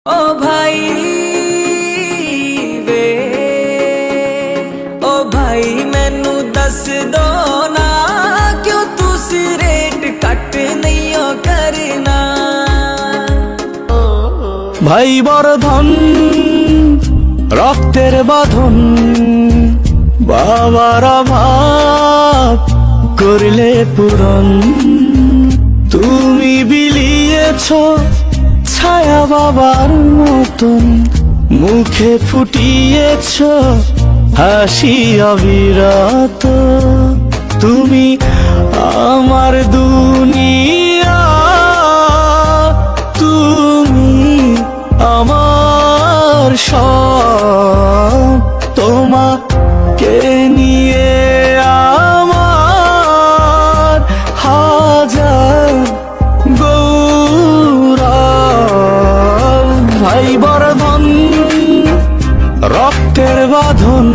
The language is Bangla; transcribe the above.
ओ भाई वे ओ भाई मैनू दस दो ना क्यों तुसी रेट कट नहीं हो करना। ভাই বর্ধন রক্তের বাঁধন, বাবার অভাব করলে পূরণ। তুমি বিলিয়েছ ছায়া বাবার মতন, মুখে ফুটিয়েছ হাসি অবিরত। তুমি আমার দুনিয়া, তুমি আমার সব, তোমাকে নিয়ে আমার হাজার গৌরব। ভাই বর্ধন রক্তের বাঁধন।